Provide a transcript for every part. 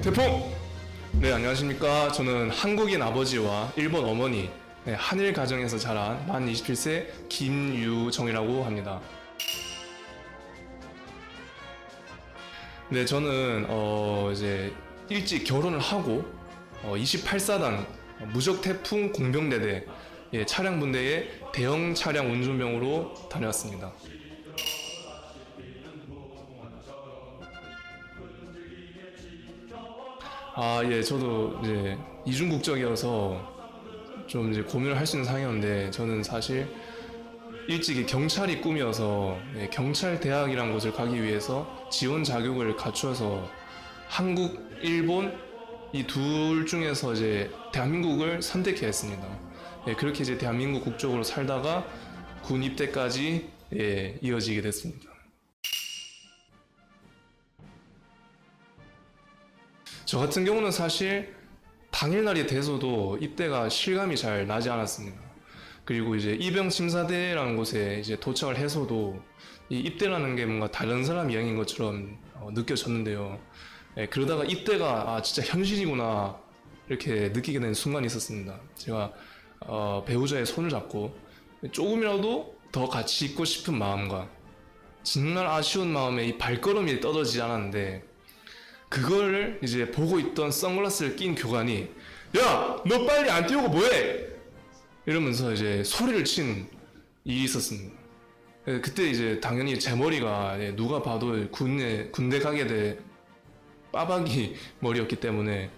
태풍! 네, 안녕하십니까. 저는 한국인 아버지와 일본 어머니, 한일 가정에서 자란 만 27세 김유정이라고 합니다. 네, 저는 이제 일찍 결혼을 하고 28사단 무적 태풍 공병대대 차량 분대의 대형 차량 운전병으로 다녀왔습니다. 예, 저도 이제 이중 국적이어서 좀 이제 고민을 할 수 있는 상황이었는데, 저는 사실 일찍이 경찰이 꿈이어서 경찰 대학이란 곳을 가기 위해서 지원 자격을 갖추어서 한국, 일본 이 둘 중에서 이제 대한민국을 선택해야 했습니다. 그렇게 이제 대한민국 국적으로 살다가 군 입대까지 이어지게 됐습니다. 저 같은 경우는 사실 당일날이 돼서도 입대가 실감이 잘 나지 않았습니다. 그리고 이제 입영심사대라는 곳에 이제 도착을 해서도 이 입대라는 게 뭔가 다른 사람 이야기인 것처럼 느껴졌는데요. 그러다가 입대가 진짜 현실이구나 이렇게 느끼게 된 순간이 있었습니다. 제가 배우자의 손을 잡고 조금이라도 더 같이 있고 싶은 마음과 정말 아쉬운 마음에 이 발걸음이 떨어지지 않았는데, 그거를 이제 보고 있던 선글라스를 낀 교관이 "야, 너 빨리 안 뛰고 뭐해?" 이러면서 이제 소리를 친 일이 있었습니다. 그때 이제 당연히 제 머리가 누가 봐도 군대 가게 될 빠박이 머리였기 때문에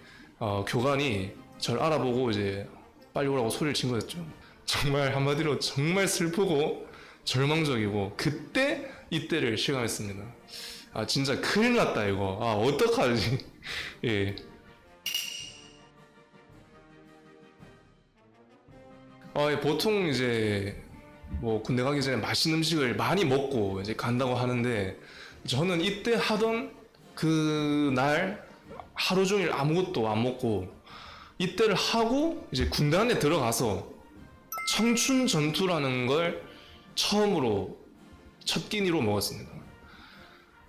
교관이 저를 알아보고 이제 빨리 오라고 소리를 친 거였죠. 정말 한마디로 정말 슬프고 절망적이고, 그때 이때를 실감했습니다. 진짜 큰일 났다 이거. 어떡하지? 예. 보통 이제 뭐 군대 가기 전에 맛있는 음식을 많이 먹고 이제 간다고 하는데, 저는 이때 하던 그 날 하루 종일 아무것도 안 먹고 입대를 하고 이제 군대 안에 들어가서 청춘 전투라는 걸 처음으로 첫 끼니로 먹었습니다.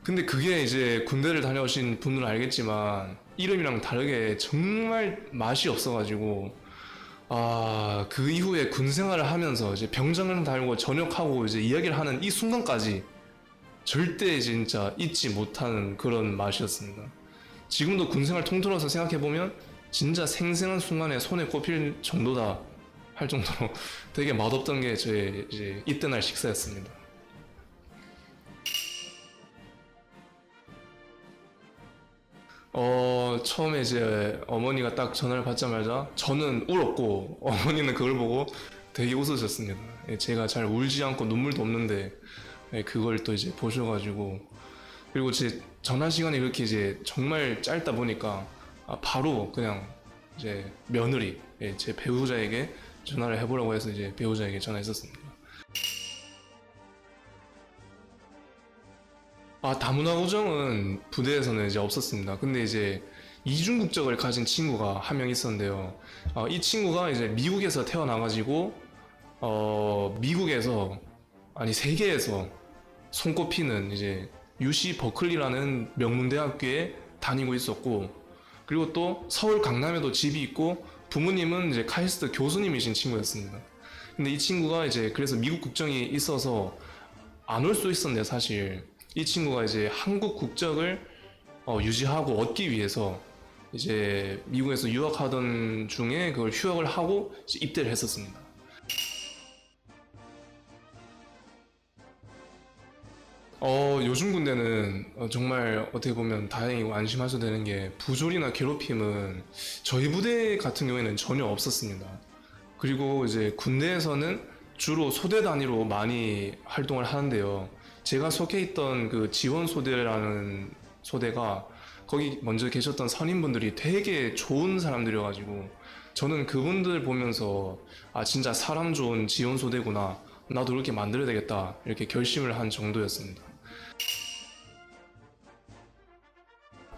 근데 그게 이제 군대를 다녀오신 분들은 알겠지만 이름이랑 다르게 정말 맛이 없어가지고, 그 이후에 군 생활을 하면서 이제 병장을 달고 전역하고 이제 이야기를 하는 이 순간까지 절대 진짜 잊지 못하는 그런 맛이었습니다. 지금도 군 생활 통틀어서 생각해보면 진짜 생생한 순간에 손에 꼽힐 정도다 할 정도로 되게 맛없던 게 제 이제 이때 날 식사였습니다. 처음에 이제 어머니가 딱 전화를 받자마자 저는 울었고, 어머니는 그걸 보고 되게 웃으셨습니다. 제가 잘 울지 않고 눈물도 없는데 그걸 또 이제 보셔가지고, 그리고 제 전화 시간이 그렇게 이제 정말 짧다 보니까 바로 그냥 이제 며느리, 제 배우자에게 전화를 해보라고 해서 이제 배우자에게 전화했었습니다. 다문화 고정은 부대에서는 이제 없었습니다. 근데 이제 이중 국적을 가진 친구가 한 명 있었는데요. 이 친구가 이제 미국에서 태어나가지고 미국에서, 아니 세계에서 손꼽히는 이제 UC 버클리라는 명문대학교에 다니고 있었고, 그리고 또 서울 강남에도 집이 있고 부모님은 이제 카이스트 교수님이신 친구였습니다. 근데 이 친구가 이제 그래서 미국 국적이 있어서 안 올 수 있었는데, 사실 이 친구가 이제 한국 국적을 유지하고 얻기 위해서 이제 미국에서 유학하던 중에 그걸 휴학을 하고 이제 입대를 했었습니다. 요즘 군대는 정말 어떻게 보면 다행이고 안심하셔도 되는 게, 부조리나 괴롭힘은 저희 부대 같은 경우에는 전혀 없었습니다. 그리고 이제 군대에서는 주로 소대 단위로 많이 활동을 하는데요. 제가 속해 있던 그 지원소대라는 소대가, 거기 먼저 계셨던 선임분들이 되게 좋은 사람들이어가지고 저는 그분들 보면서 진짜 사람 좋은 지원소대구나, 나도 이렇게 만들어야 되겠다 이렇게 결심을 한 정도였습니다.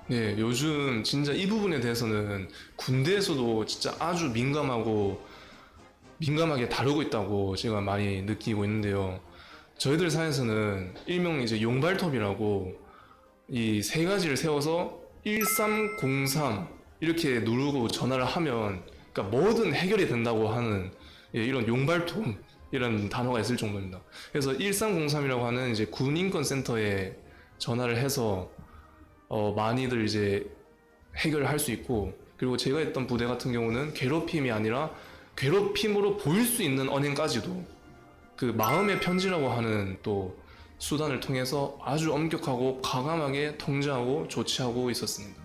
네, 요즘 진짜 이 부분에 대해서는 군대에서도 진짜 아주 민감하게 다루고 있다고 제가 많이 느끼고 있는데요. 저희들 사이에서는 일명 이제 용발톱이라고 이 세 가지를 세워서 1303 이렇게 누르고 전화를 하면 그러니까 뭐든 해결이 된다고 하는 이런 용발톱 이런 단어가 있을 정도입니다. 그래서 1303이라고 하는 이제 군인권센터에 전화를 해서 많이들 이제 해결을 할 수 있고, 그리고 제가 있던 부대 같은 경우는 괴롭힘이 아니라 괴롭힘으로 보일 수 있는 언행까지도 그 마음의 편지라고 하는 또 수단을 통해서 아주 엄격하고 과감하게 통제하고 조치하고 있었습니다.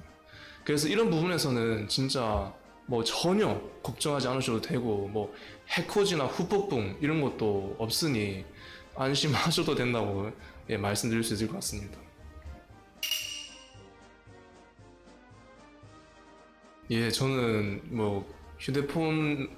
그래서 이런 부분에서는 진짜 뭐 전혀 걱정하지 않으셔도 되고, 뭐 해코지나 후폭풍 이런 것도 없으니 안심하셔도 된다고 말씀드릴 수 있을 것 같습니다. 예, 저는 뭐 휴대폰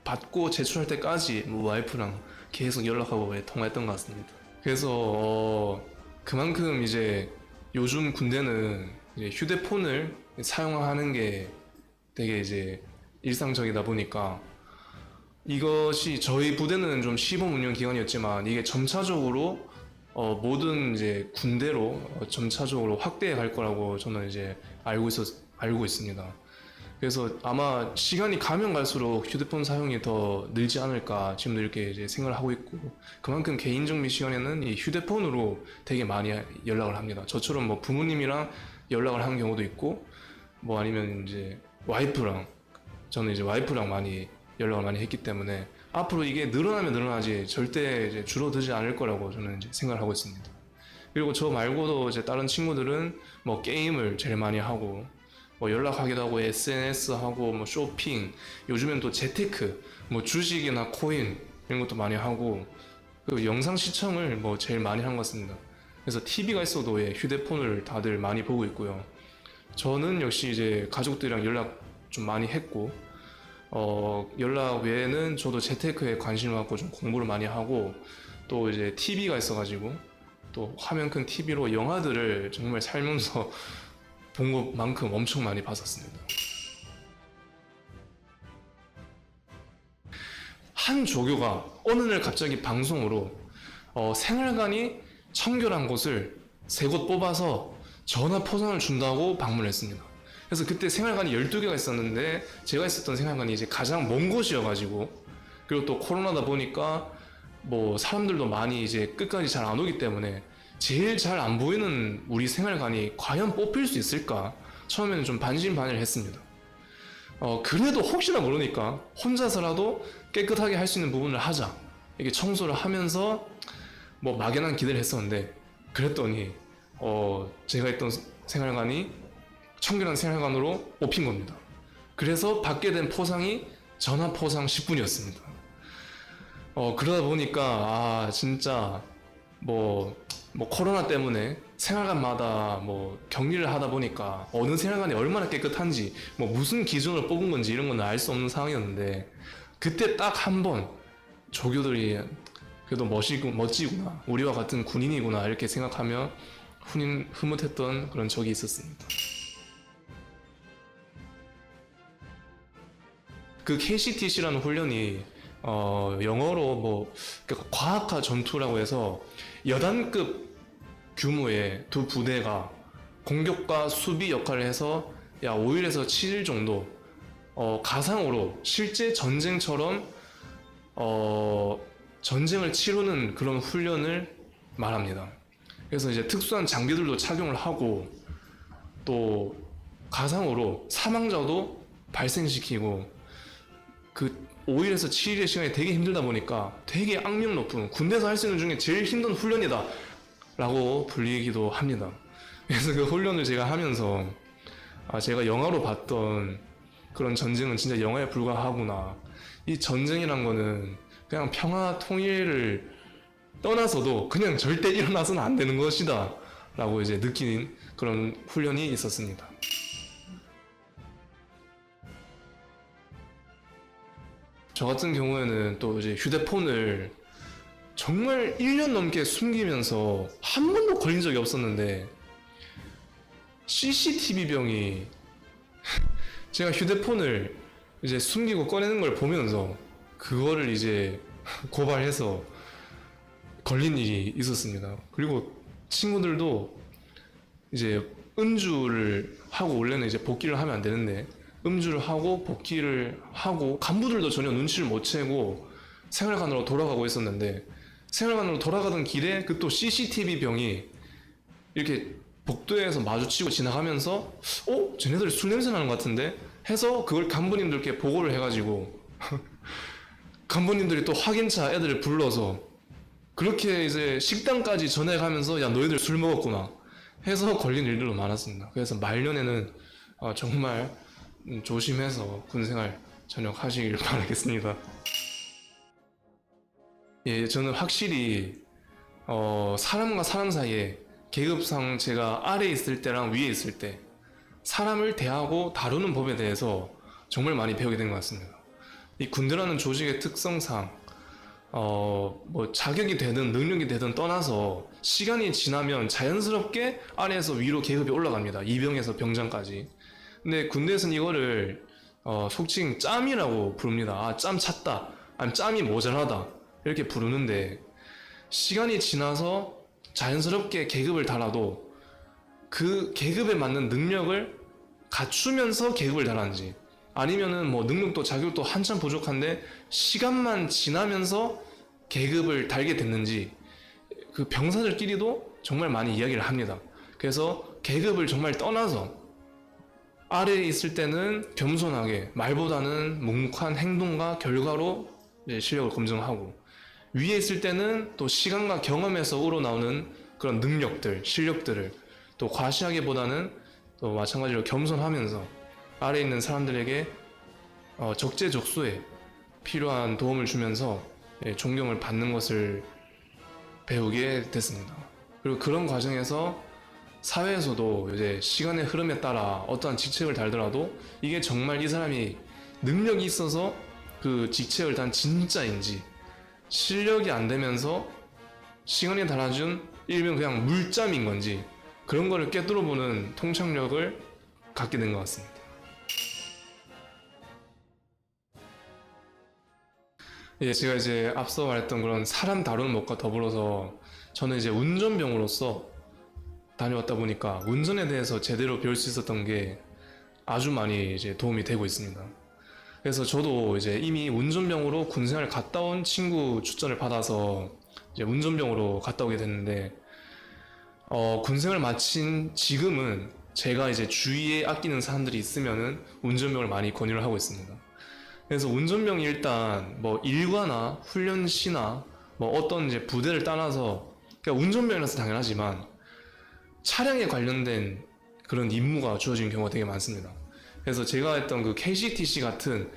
받고 제출할 때까지 뭐 와이프랑 계속 연락하고 통화했던 것 같습니다. 그래서 그만큼 이제 요즘 군대는 이제 휴대폰을 사용하는 게 되게 이제 일상적이다 보니까, 이것이 저희 부대는 좀 시범 운영 기간이었지만 이게 점차적으로 모든 이제 군대로 점차적으로 확대해 갈 거라고 저는 이제 알고 있습니다. 그래서 아마 시간이 가면 갈수록 휴대폰 사용이 더 늘지 않을까 지금도 이렇게 이제 생각을 하고 있고, 그만큼 개인정비 시간에는 이 휴대폰으로 되게 많이 연락을 합니다. 저처럼 뭐 부모님이랑 연락을 하는 경우도 있고, 뭐 아니면 이제 저는 이제 와이프랑 많이 연락을 많이 했기 때문에 앞으로 이게 늘어나면 늘어나지 절대 이제 줄어들지 않을 거라고 저는 이제 생각을 하고 있습니다. 그리고 저 말고도 이제 다른 친구들은 뭐 게임을 제일 많이 하고, 뭐 연락하기도 하고 SNS 하고 뭐 쇼핑, 요즘엔 또 재테크, 뭐 주식이나 코인 이런 것도 많이 하고, 그리고 영상 시청을 뭐 제일 많이 한 것 같습니다. 그래서 TV가 있어도 휴대폰을 다들 많이 보고 있고요. 저는 역시 이제 가족들이랑 연락 좀 많이 했고, 연락 외에는 저도 재테크에 관심을 갖고 좀 공부를 많이 하고, 또 이제 TV가 있어가지고 또 화면 큰 TV로 영화들을 정말 살면서 본 것만큼 엄청 많이 봤었습니다. 한 조교가 어느 날 갑자기 방송으로 생활관이 청결한 곳을 3곳 뽑아서 전화 포상을 준다고 방문했습니다. 그래서 그때 생활관이 12개가 있었는데 제가 있었던 생활관이 이제 가장 먼 곳이어가지고, 그리고 또 코로나다 보니까 뭐 사람들도 많이 이제 끝까지 잘 안 오기 때문에 제일 잘 안 보이는 우리 생활관이 과연 뽑힐 수 있을까 처음에는 좀 반신반의를 했습니다. 그래도 혹시나 모르니까 혼자서라도 깨끗하게 할 수 있는 부분을 하자, 이게 청소를 하면서 뭐 막연한 기대를 했었는데, 그랬더니 제가 있던 생활관이 청결한 생활관으로 뽑힌 겁니다. 그래서 받게 된 포상이 전화 포상 10분이었습니다. 그러다 보니까 진짜 뭐 코로나 때문에 생활관마다 뭐 격리를 하다 보니까 어느 생활관이 얼마나 깨끗한지 뭐 무슨 기준으로 뽑은 건지 이런 건 알 수 없는 상황이었는데, 그때 딱 한 번 조교들이 그래도 멋지구나, 우리와 같은 군인이구나 이렇게 생각하며 흐뭇했던 그런 적이 있었습니다. 그 KCTC라는 훈련이 영어로 뭐 과학화 전투라고 해서 여단급 규모의 두 부대가 공격과 수비 역할을 해서 5일에서 7일 정도 가상으로 실제 전쟁처럼 전쟁을 치르는 그런 훈련을 말합니다. 그래서 이제 특수한 장비들도 착용을 하고, 또 가상으로 사망자도 발생시키고, 그 5일에서 7일의 시간이 되게 힘들다 보니까 되게 악명 높은, 군대에서 할 수 있는 중에 제일 힘든 훈련이다 라고 불리기도 합니다. 그래서 그 훈련을 제가 하면서 제가 영화로 봤던 그런 전쟁은 진짜 영화에 불과하구나, 이 전쟁이란 거는 그냥 평화 통일을 떠나서도 그냥 절대 일어나서는 안 되는 것이다 라고 이제 느낀 그런 훈련이 있었습니다. 저 같은 경우에는 또 이제 휴대폰을 정말 1년 넘게 숨기면서 한 번도 걸린 적이 없었는데, CCTV 병이 제가 휴대폰을 이제 숨기고 꺼내는 걸 보면서 그거를 이제 고발해서 걸린 일이 있었습니다. 그리고 친구들도 이제 음주를 하고 원래는 이제 복귀를 하면 안 되는데 음주를 하고 복귀를 하고 간부들도 전혀 눈치를 못 채고 생활관으로 돌아가고 있었는데 생활관으로 돌아가던 길에 그 또 CCTV 병이 이렇게 복도에서 마주치고 지나가면서 쟤네들 술 냄새 나는 것 같은데 해서 그걸 간부님들께 보고를 해가지고 간부님들이 또 확인차 애들을 불러서 그렇게 이제 식당까지 전해가면서 야 너희들 술 먹었구나 해서 걸린 일들도 많았습니다. 그래서 말년에는 정말 조심해서 군생활 전역하시길 바라겠습니다. 예, 저는 확실히 사람과 사람 사이에 계급상 제가 아래에 있을 때랑 위에 있을 때 사람을 대하고 다루는 법에 대해서 정말 많이 배우게 된 것 같습니다. 이 군대라는 조직의 특성상 뭐 자격이 되든 능력이 되든 떠나서 시간이 지나면 자연스럽게 아래에서 위로 계급이 올라갑니다. 이병에서 병장까지. 근데 군대에서는 이거를 속칭 짬이라고 부릅니다. 아, 짬 찼다. 아니면 짬이 모자라다. 이렇게 부르는데 시간이 지나서 자연스럽게 계급을 달아도 그 계급에 맞는 능력을 갖추면서 계급을 달았는지 아니면은 뭐 능력도 자격도 한참 부족한데 시간만 지나면서 계급을 달게 됐는지 그 병사들끼리도 정말 많이 이야기를 합니다. 그래서 계급을 정말 떠나서 아래에 있을 때는 겸손하게 말보다는 묵묵한 행동과 결과로 실력을 검증하고 위에 있을 때는 또 시간과 경험에서 우러나오는 그런 능력들, 실력들을 또 과시하기보다는 또 마찬가지로 겸손하면서 아래에 있는 사람들에게 적재적소에 필요한 도움을 주면서 존경을 받는 것을 배우게 됐습니다. 그리고 그런 과정에서 사회에서도 이제 시간의 흐름에 따라 어떠한 직책을 달더라도 이게 정말 이 사람이 능력이 있어서 그 직책을 단 진짜인지 실력이 안 되면서 시간이 달아준 일명 그냥 물짬인 건지 그런 거를 꿰뚫어보는 통찰력을 갖게 된 것 같습니다. 예, 제가 이제 앞서 말했던 그런 사람 다루는 법과 더불어서 저는 이제 운전병으로서 다녀왔다 보니까 운전에 대해서 제대로 배울 수 있었던 게 아주 많이 이제 도움이 되고 있습니다. 그래서 저도 이제 이미 운전병으로 군생활 갔다 온 친구 추천을 받아서 이제 운전병으로 갔다 오게 됐는데 군생활 마친 지금은 제가 이제 주위에 아끼는 사람들이 있으면은 운전병을 많이 권유를 하고 있습니다. 그래서 운전병이 일단 뭐 일과나 훈련 시나 뭐 어떤 이제 부대를 떠나서 그러니까 운전병이라서 당연하지만 차량에 관련된 그런 임무가 주어진 경우가 되게 많습니다. 그래서 제가 했던 그 KCTC 같은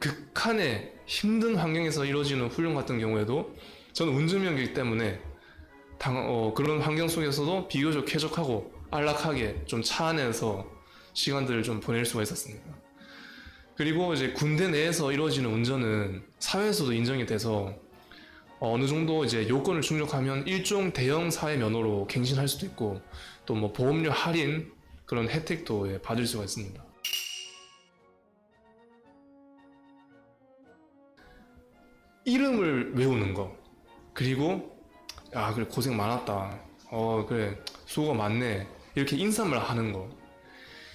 극한의 힘든 환경에서 이루어지는 훈련 같은 경우에도 저는 운전병이기 때문에 그런 환경 속에서도 비교적 쾌적하고 안락하게 좀 차 안에서 시간들을 좀 보낼 수가 있었습니다. 그리고 이제 군대 내에서 이루어지는 운전은 사회에서도 인정이 돼서 어느 정도 이제 요건을 충족하면 일종 대형 사회 면허로 갱신할 수도 있고 또 뭐 보험료 할인 그런 혜택도 받을 수가 있습니다. 이름을 외우는 거 그리고 그래 고생 많았다 그래 수고가 많네 이렇게 인사말 하는 거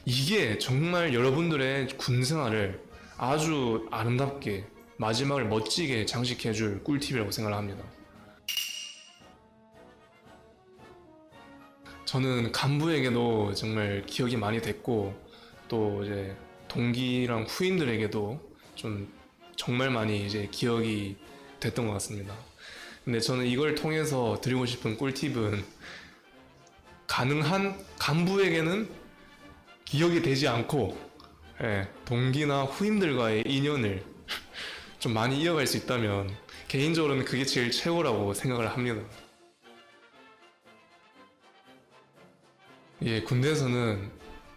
이게 정말 여러분들의 군생활을 아주 아름답게 마지막을 멋지게 장식해줄 꿀팁이라고 생각을 합니다. 저는 간부에게도 정말 기억이 많이 됐고 또 이제 동기랑 후임들에게도 좀 정말 많이 이제 기억이 됐던 것 같습니다. 근데 저는 이걸 통해서 드리고 싶은 꿀팁은 가능한 간부에게는 기억이 되지 않고 동기나 후임들과의 인연을 좀 많이 이어갈 수 있다면 개인적으로는 그게 제일 최고라고 생각을 합니다. 예, 군대에서는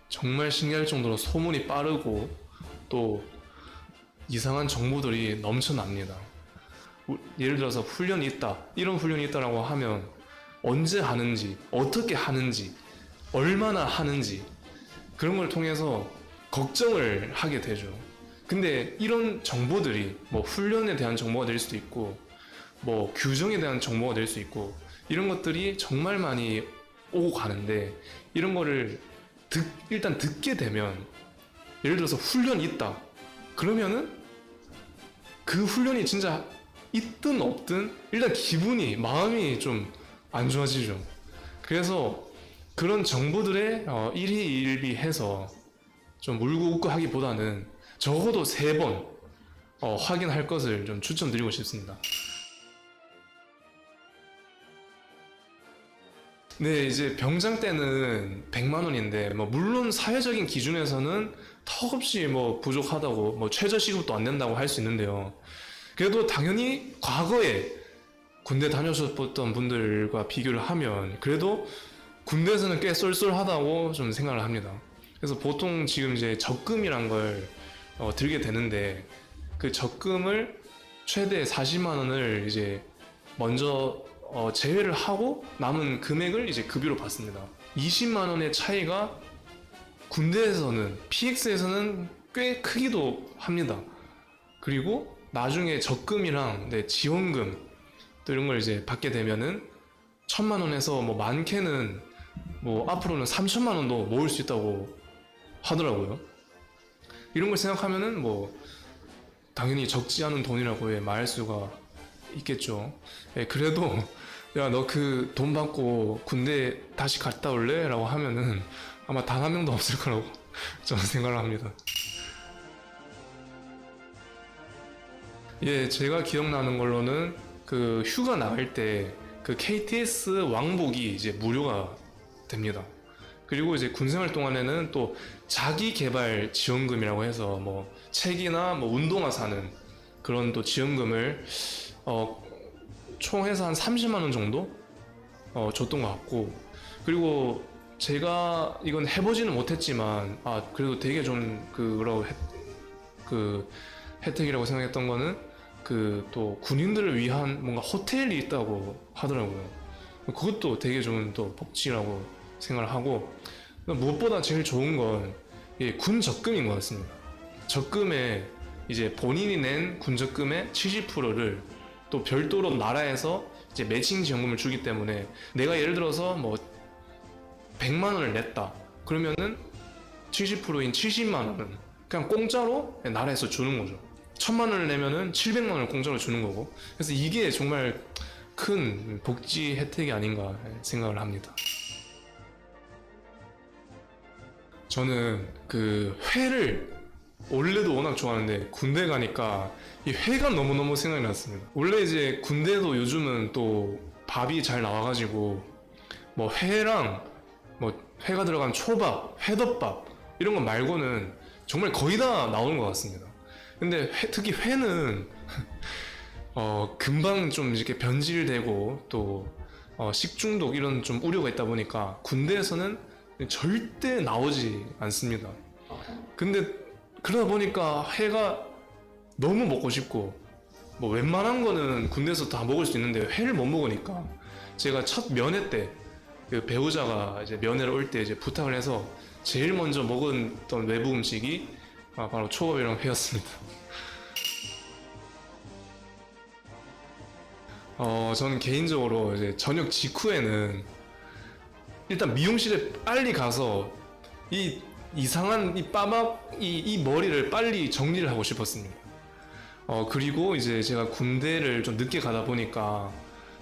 정말 신기할 정도로 소문이 빠르고 또 이상한 정보들이 넘쳐납니다. 예를 들어서 훈련이 있다, 이런 훈련이 있다라고 하면 언제 하는지, 어떻게 하는지, 얼마나 하는지 그런 걸 통해서 걱정을 하게 되죠. 근데 이런 정보들이 뭐 훈련에 대한 정보가 될 수도 있고 뭐 규정에 대한 정보가 될 수 있고 이런 것들이 정말 많이 오고 가는데 이런 거를 일단 듣게 되면, 예를 들어서 훈련이 있다 그러면은 그 훈련이 진짜 있든 없든 일단 기분이, 마음이 좀 안 좋아지죠. 그래서 그런 정보들에 일희일비해서 좀 울고 웃고 하기보다는 적어도 3번 확인할 것을 좀 추천드리고 싶습니다. 네, 이제 병장 때는 100만 원인데, 뭐 물론 사회적인 기준에서는 턱없이 뭐 부족하다고, 뭐 최저 시급도 안 된다고 할 수 있는데요. 그래도 당연히 과거에 군대 다녀오셨던 분들과 비교를 하면 그래도 군대에서는 꽤 쏠쏠하다고 좀 생각을 합니다. 그래서 보통 지금 이제 적금이란 걸 들게 되는데, 그 적금을 최대 40만 원을 이제 먼저 제외를 하고 남은 금액을 이제 급여로 받습니다. 20만 원의 차이가 군대에서는, PX에서는 꽤 크기도 합니다. 그리고 나중에 적금이랑 지원금 또 이런 걸 이제 받게 되면은 1,000만 원에서 뭐 많게는 뭐 앞으로는 3천만 원도 모을 수 있다고 하더라고요. 이런 걸 생각하면은 뭐 당연히 적지 않은 돈이라고 말할 수가 있겠죠. 그래도 야, 너 그 돈 받고 군대 다시 갔다 올래? 라고 하면은 아마 단 한 명도 없을 거라고 저는 생각을 합니다. 예, 제가 기억나는 걸로는 그 휴가 나갈 때 그 KTS 왕복이 이제 무료가 됩니다. 그리고 이제 군생활 동안에는 또 자기 개발 지원금이라고 해서 뭐 책이나 뭐 운동화 사는 그런 또 지원금을 총 해서 한 30만 원 정도 줬던 것 같고, 그리고 제가 이건 해보지는 못했지만 그래도 되게 좀 그 혜택이라고 생각했던 거는 그 또 군인들을 위한 뭔가 호텔이 있다고 하더라고요. 그것도 되게 좋은 또 복지라고 생각을 하고, 무엇보다 제일 좋은 건 군 적금인 것 같습니다. 적금에 이제 본인이 낸 군 적금의 70%를 또 별도로 나라에서 이제 매칭 지원금을 주기 때문에, 내가 예를 들어서 뭐 100만 원을 냈다 그러면은 70%인 70만 원은 그냥 공짜로 나라에서 주는 거죠. 1,000만 원을 내면은 700만 원을 공짜로 주는 거고, 그래서 이게 정말 큰 복지 혜택이 아닌가 생각을 합니다. 저는 그 회를 원래도 워낙 좋아하는데 군대 가니까 이 회가 너무너무 생각이 났습니다. 원래 이제 군대도 요즘은 또 밥이 잘 나와가지고 뭐 회랑 뭐 회가 들어간 초밥, 회덮밥 이런 거 말고는 정말 거의 다 나오는 것 같습니다. 근데 특히 회는 금방 좀 이렇게 변질되고 또 식중독 이런 좀 우려가 있다 보니까 군대에서는 절대 나오지 않습니다. 근데 그러다 보니까 회가 너무 먹고 싶고, 뭐 웬만한 거는 군대에서 다 먹을 수 있는데 회를 못 먹으니까 제가 첫 면회 때 그 배우자가 이제 면회를 올 때 이제 부탁을 해서 제일 먼저 먹었던 외부 음식이 바로 초밥이랑 회였습니다. 저는 개인적으로 이제 저녁 직후에는 일단 미용실에 빨리 가서 이 이상한 이 빠박 이 머리를 빨리 정리를 하고 싶었습니다. 그리고 이제 제가 군대를 좀 늦게 가다 보니까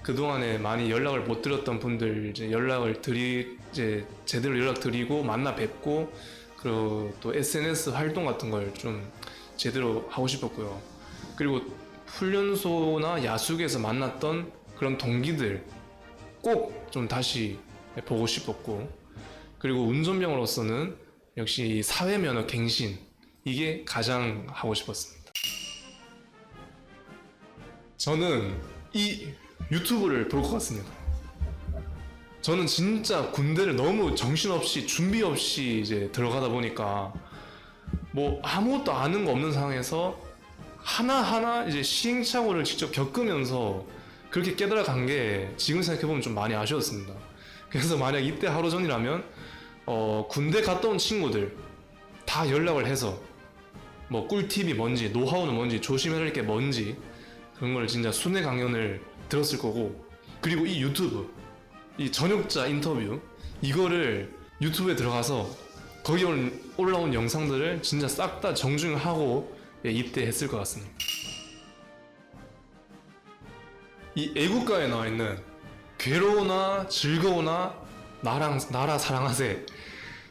그동안에 많이 연락을 못 드렸던 분들 이제 이제 제대로 연락 드리고 만나 뵙고, 그리고 또 SNS 활동 같은 걸 좀 제대로 하고 싶었고요. 그리고 훈련소나 야숙에서 만났던 그런 동기들 꼭 좀 다시 보고 싶었고, 그리고 운전병으로서는 역시 사회면허 갱신, 이게 가장 하고 싶었습니다. 저는 이 유튜브를 볼 것 같습니다. 저는 진짜 군대를 너무 정신없이 준비 없이 이제 들어가다 보니까 뭐 아무것도 아는 거 없는 상황에서 하나하나 이제 시행착오를 직접 겪으면서 그렇게 깨달아간 게 지금 생각해보면 좀 많이 아쉬웠습니다. 그래서 만약 이때 하루 전이라면 군대 갔다 온 친구들 다 연락을 해서 뭐 꿀팁이 뭔지, 노하우는 뭔지, 조심해야 할 게 뭔지 그런 걸 진짜 순회 강연을 들었을 거고, 그리고 이 유튜브, 이 전역자 인터뷰 이거를 유튜브에 들어가서 거기 올라온 영상들을 진짜 싹 다 정주행하고 예, 입대했을 것 같습니다. 이 애국가에 나와 있는 괴로우나 즐거우나 나라 사랑하세,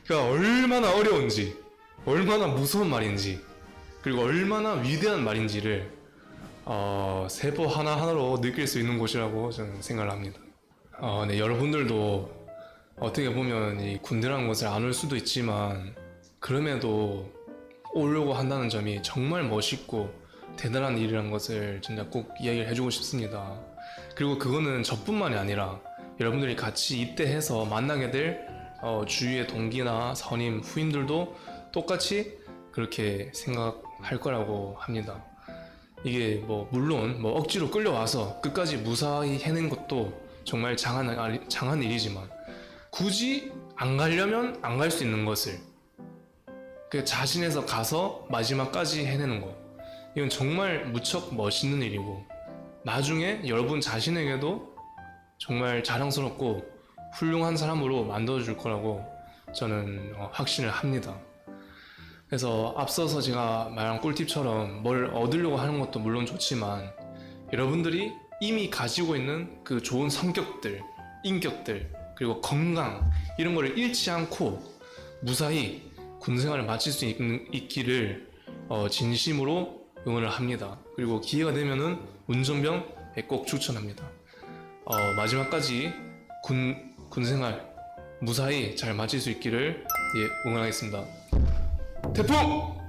그러니까 얼마나 어려운지, 얼마나 무서운 말인지, 그리고 얼마나 위대한 말인지를 세포 하나하나로 느낄 수 있는 곳이라고 저는 생각을 합니다. 네, 여러분들도 어떻게 보면 이 군대라는 곳을 안 올 수도 있지만 그럼에도 오려고 한다는 점이 정말 멋있고 대단한 일이라는 것을 진짜 꼭 이야기를 해주고 싶습니다. 그리고 그거는 저뿐만이 아니라 여러분들이 같이 입대해서 만나게 될 주위의 동기나 선임, 후임들도 똑같이 그렇게 생각할 거라고 합니다. 이게 물론 억지로 끌려와서 끝까지 무사히 해낸 것도 정말 장한 일이지만 굳이 안 가려면 안 갈 수 있는 것을 그 자신에서 가서 마지막까지 해내는 것, 이건 정말 무척 멋있는 일이고 나중에 여러분 자신에게도 정말 자랑스럽고 훌륭한 사람으로 만들어줄 거라고 저는 확신을 합니다. 그래서 앞서서 제가 말한 꿀팁처럼 뭘 얻으려고 하는 것도 물론 좋지만 여러분들이 이미 가지고 있는 그 좋은 성격들, 인격들, 그리고 건강, 이런 거를 잃지 않고 무사히 군생활을 마칠 수 있기를 진심으로 응원을 합니다. 그리고 기회가 되면은 운전병 꼭 추천합니다. 마지막까지 군생활 무사히 잘 마칠 수 있기를 응원하겠습니다. 태풍!